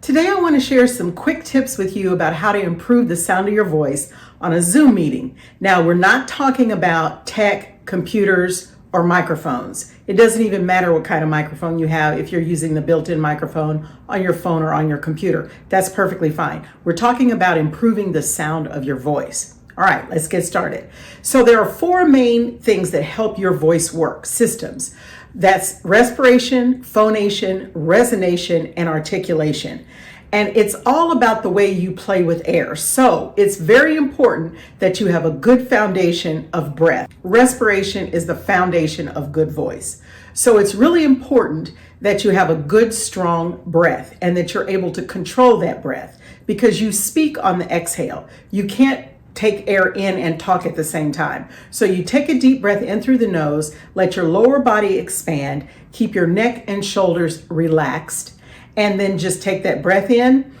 Today I want to share some quick tips with you about how to improve the sound of your voice on a Zoom meeting. Now, we're not talking about tech, computers, or microphones. It doesn't even matter what kind of microphone you have if you're using the built-in microphone on your phone or on your computer. That's perfectly fine. We're talking about improving the sound of your voice. All right, let's get started. So there are four main things that help your voice work, systems. That's respiration, phonation, resonation, and articulation. And it's all about the way you play with air. So it's very important that you have a good foundation of breath. Respiration is the foundation of good voice. So it's really important that you have a good, strong breath and that you're able to control that breath because you speak on the exhale. You can't take air in and talk at the same time. So you take a deep breath in through the nose, let your lower body expand, keep your neck and shoulders relaxed, and then just take that breath in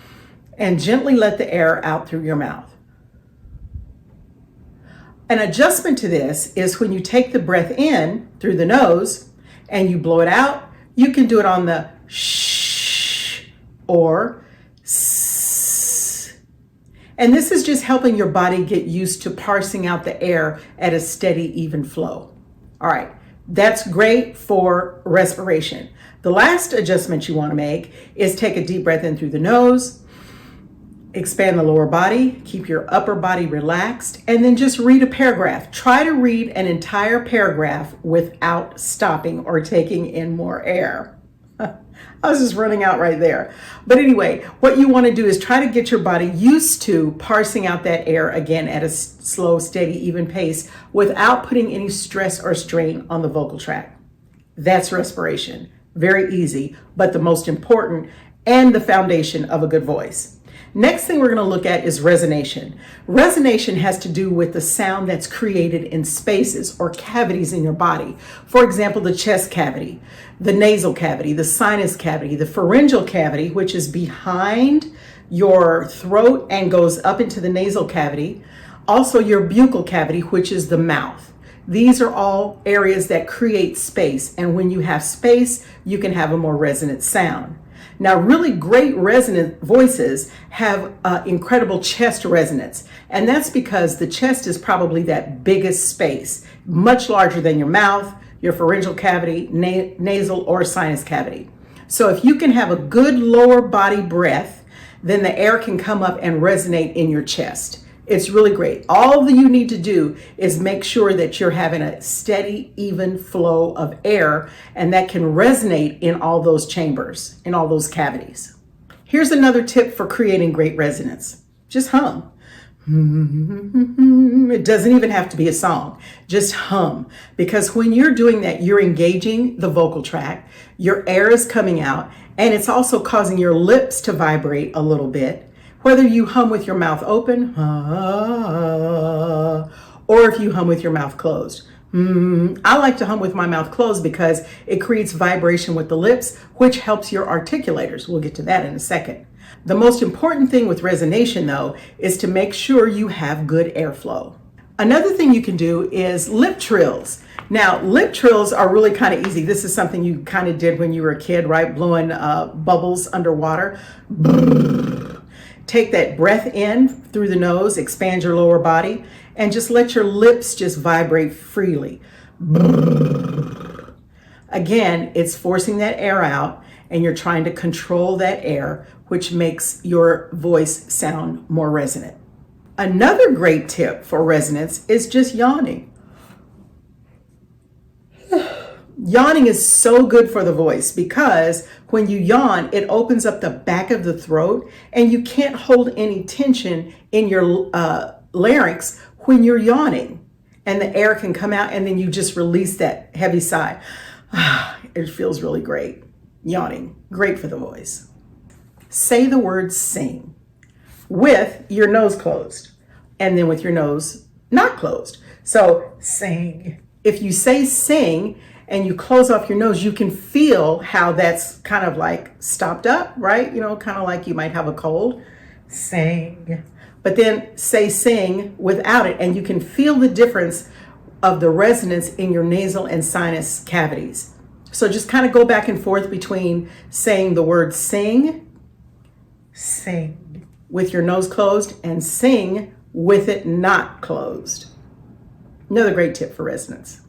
and gently let the air out through your mouth. An adjustment to this is when you take the breath in through the nose and you blow it out, you can do it on the shh or s. And this is just helping your body get used to parsing out the air at a steady, even flow. All right, that's great for respiration. The last adjustment you want to make is take a deep breath in through the nose, expand the lower body, keep your upper body relaxed, and then just read a paragraph. Try to read an entire paragraph without stopping or taking in more air. I was just running out right there. But anyway, what you want to do is try to get your body used to parsing out that air again at a slow, steady, even pace without putting any stress or strain on the vocal tract. That's respiration. Very easy, but the most important and the foundation of a good voice. Next thing we're going to look at is resonation. Resonation has to do with the sound that's created in spaces or cavities in your body. For example, the chest cavity, the nasal cavity, the sinus cavity, the pharyngeal cavity, which is behind your throat and goes up into the nasal cavity. Also your buccal cavity, which is the mouth. These are all areas that create space. And when you have space, you can have a more resonant sound. Now, really great resonant voices have incredible chest resonance. And that's because the chest is probably that biggest space, much larger than your mouth, your pharyngeal cavity, nasal or sinus cavity. So if you can have a good lower body breath, then the air can come up and resonate in your chest. It's really great. All that you need to do is make sure that you're having a steady, even flow of air, and that can resonate in all those chambers, in all those cavities. Here's another tip for creating great resonance. Just hum. It doesn't even have to be a song. Just hum. Because when you're doing that, you're engaging the vocal tract, your air is coming out, and it's also causing your lips to vibrate a little bit. Whether you hum with your mouth open, or if you hum with your mouth closed. I like to hum with my mouth closed because it creates vibration with the lips, which helps your articulators. We'll get to that in a second. The most important thing with resonation, though, is to make sure you have good airflow. Another thing you can do is lip trills. Now, lip trills are really kind of easy. This is something you kind of did when you were a kid, right? Blowing bubbles underwater. Take that breath in through the nose, expand your lower body, and just let your lips just vibrate freely. Again, it's forcing that air out, and you're trying to control that air, which makes your voice sound more resonant. Another great tip for resonance is just yawning. Yawning is so good for the voice because when you yawn, it opens up the back of the throat and you can't hold any tension in your larynx when you're yawning, and the air can come out and then you just release that heavy sigh. It feels really great. Yawning, great for the voice. Say the word sing with your nose closed and then with your nose not closed. So sing. If you say sing and you close off your nose, you can feel how that's kind of like stopped up, right? You know, kind of like you might have a cold. Sing. But then say sing without it, and you can feel the difference of the resonance in your nasal and sinus cavities. So just kind of go back and forth between saying the word sing sing with your nose closed and sing with it not closed. Another great tip for resonance.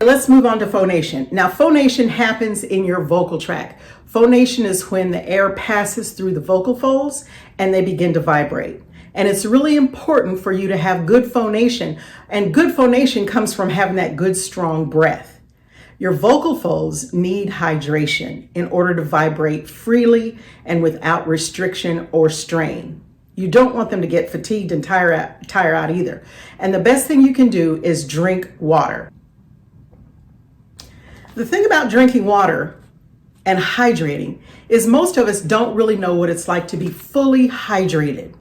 Let's move on to phonation. Now, phonation happens in your vocal tract. Phonation is when the air passes through the vocal folds and they begin to vibrate. And it's really important for you to have good phonation. And good phonation comes from having that good, strong breath. Your vocal folds need hydration in order to vibrate freely and without restriction or strain. You don't want them to get fatigued and tire out either. And the best thing you can do is drink water. The thing about drinking water and hydrating is most of us don't really know what it's like to be fully hydrated.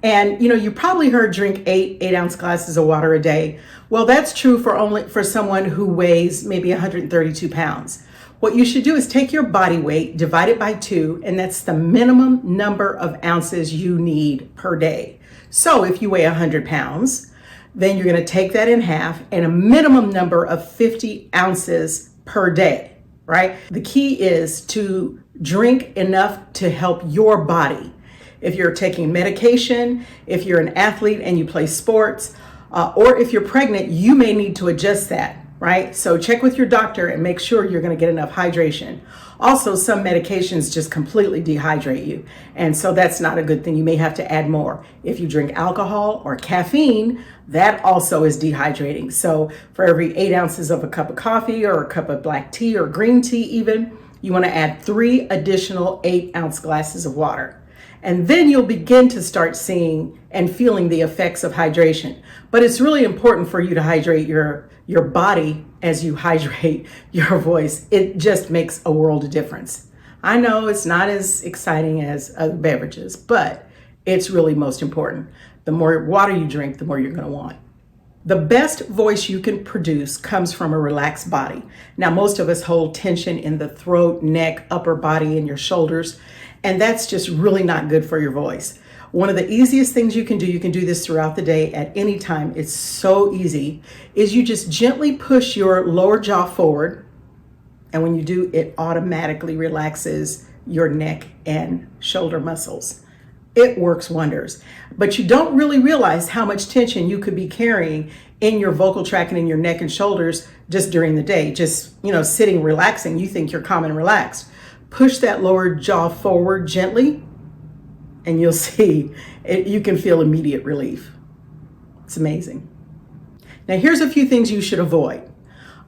And you probably heard drink 8-ounce glasses of water a day. Well, that's true for someone who weighs maybe 132 pounds. What you should do is take your body weight, divide it by 2, and that's the minimum number of ounces you need per day. So if you weigh 100 pounds, then you're going to take that in half and a minimum number of 50 ounces per day, right? The key is to drink enough to help your body. If you're taking medication, if you're an athlete and you play sports, or if you're pregnant, you may need to adjust that, right? So check with your doctor and make sure you're going to get enough hydration. Also, some medications just completely dehydrate you. And so that's not a good thing. You may have to add more. If you drink alcohol or caffeine, that also is dehydrating. So for every 8 ounces of a cup of coffee or a cup of black tea or green tea even, you want to add 3 additional 8-ounce glasses of water. And then you'll begin to start seeing and feeling the effects of hydration. But it's really important for you to hydrate your body as you hydrate your voice. It just makes a world of difference. I know it's not as exciting as other beverages, but it's really most important. The more water you drink, the more you're going to want. The best voice you can produce comes from a relaxed body. Now, most of us hold tension in the throat, neck, upper body, and your shoulders, and that's just really not good for your voice. One of the easiest things you can do this throughout the day at any time, it's so easy, is you just gently push your lower jaw forward, and when you do, it automatically relaxes your neck and shoulder muscles. It works wonders, but you don't really realize how much tension you could be carrying in your vocal tract and in your neck and shoulders just during the day. Just, sitting, relaxing, you think you're calm and relaxed. Push that lower jaw forward gently, and you'll see you can feel immediate relief. It's amazing. Now, here's a few things you should avoid.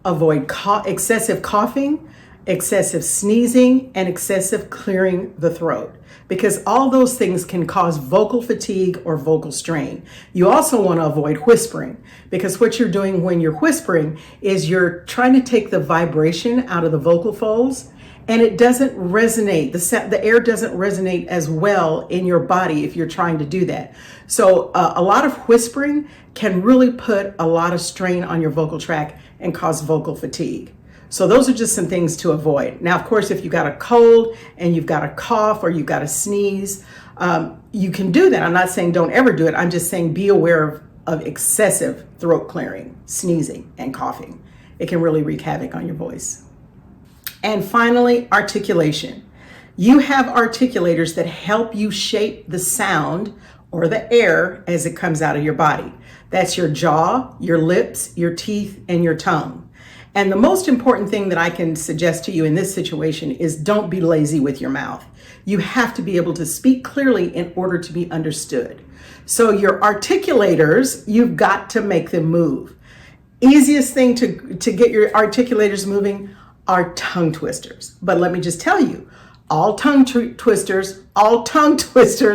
Avoid excessive coughing, excessive sneezing, and excessive clearing the throat, because all those things can cause vocal fatigue or vocal strain. You also want to avoid whispering, because what you're doing when you're whispering is you're trying to take the vibration out of the vocal folds, and it doesn't resonate. The air doesn't resonate as well in your body if you're trying to do that. So a lot of whispering can really put a lot of strain on your vocal tract and cause vocal fatigue. So those are just some things to avoid. Now, of course, if you've got a cold and you've got a cough or you've got a sneeze, you can do that. I'm not saying don't ever do it. I'm just saying be aware of excessive throat clearing, sneezing, and coughing. It can really wreak havoc on your voice. And finally, articulation. You have articulators that help you shape the sound or the air as it comes out of your body. That's your jaw, your lips, your teeth, and your tongue. And the most important thing that I can suggest to you in this situation is don't be lazy with your mouth. You have to be able to speak clearly in order to be understood. So your articulators, you've got to make them move. Easiest thing to get your articulators moving are tongue twisters. But let me just tell you, all tongue twisters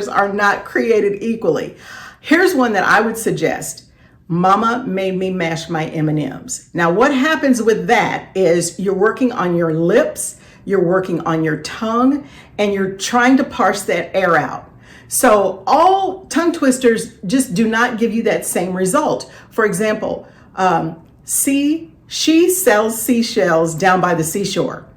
are not created equally. Here's one that I would suggest. Mama made me mash my M&Ms. Now, what happens with that is you're working on your lips, you're working on your tongue, and you're trying to parse that air out. So all tongue twisters just do not give you that same result. For example, she sells seashells down by the seashore.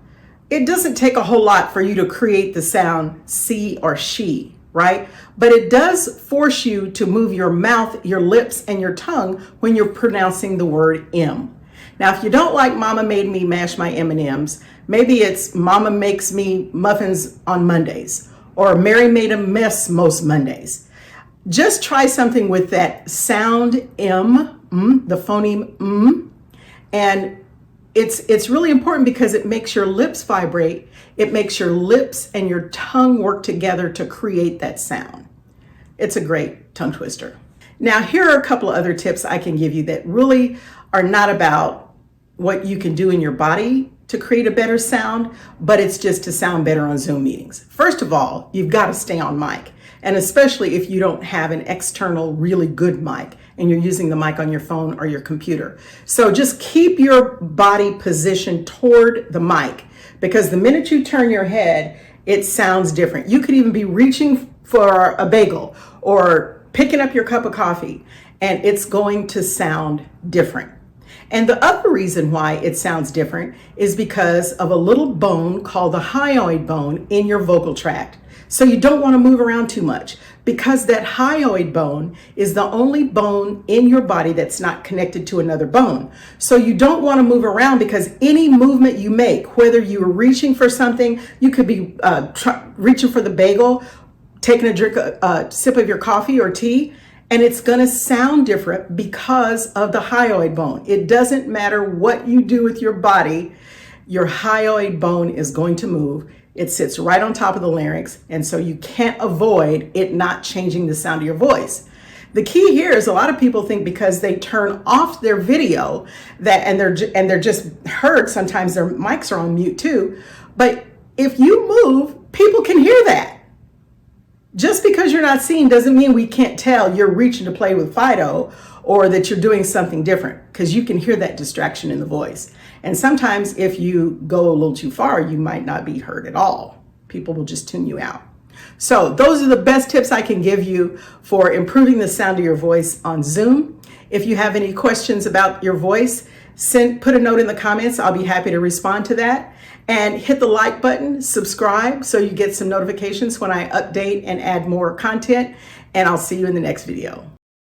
It doesn't take a whole lot for you to create the sound see or she, right? But it does force you to move your mouth, your lips, and your tongue when you're pronouncing the word M. Now, if you don't like Mama made me mash my M&Ms, maybe it's Mama makes me muffins on Mondays, or Mary made a mess most Mondays. Just try something with that sound M, the phoneme M, and it's really important because it makes your lips vibrate. It makes your lips and your tongue work together to create that sound. It's a great tongue twister. Now, here are a couple of other tips I can give you that really are not about what you can do in your body to create a better sound, but it's just to sound better on Zoom meetings. First of all, you've got to stay on mic. And especially if you don't have an external really good mic and you're using the mic on your phone or your computer. So just keep your body positioned toward the mic, because the minute you turn your head, it sounds different. You could even be reaching for a bagel or picking up your cup of coffee, and it's going to sound different. And the other reason why it sounds different is because of a little bone called the hyoid bone in your vocal tract. So you don't want to move around too much, because that hyoid bone is the only bone in your body that's not connected to another bone. So you don't want to move around, because any movement you make, whether you're reaching for something, you could be reaching for the bagel, taking a sip of your coffee or tea, and it's going to sound different because of the hyoid bone. It doesn't matter what you do with your body, your hyoid bone is going to move. It sits right on top of the larynx, and so you can't avoid it not changing the sound of your voice. The key here is a lot of people think because they turn off their video and they're just heard, sometimes their mics are on mute too. But if you move, people can hear that. Just because you're not seen doesn't mean we can't tell you're reaching to play with Fido or that you're doing something different, because you can hear that distraction in the voice. And sometimes if you go a little too far, you might not be heard at all. People will just tune you out. So those are the best tips I can give you for improving the sound of your voice on Zoom. If you have any questions about your voice, put a note in the comments. I'll be happy to respond to that. And hit the like button, subscribe, so you get some notifications when I update and add more content. And I'll see you in the next video.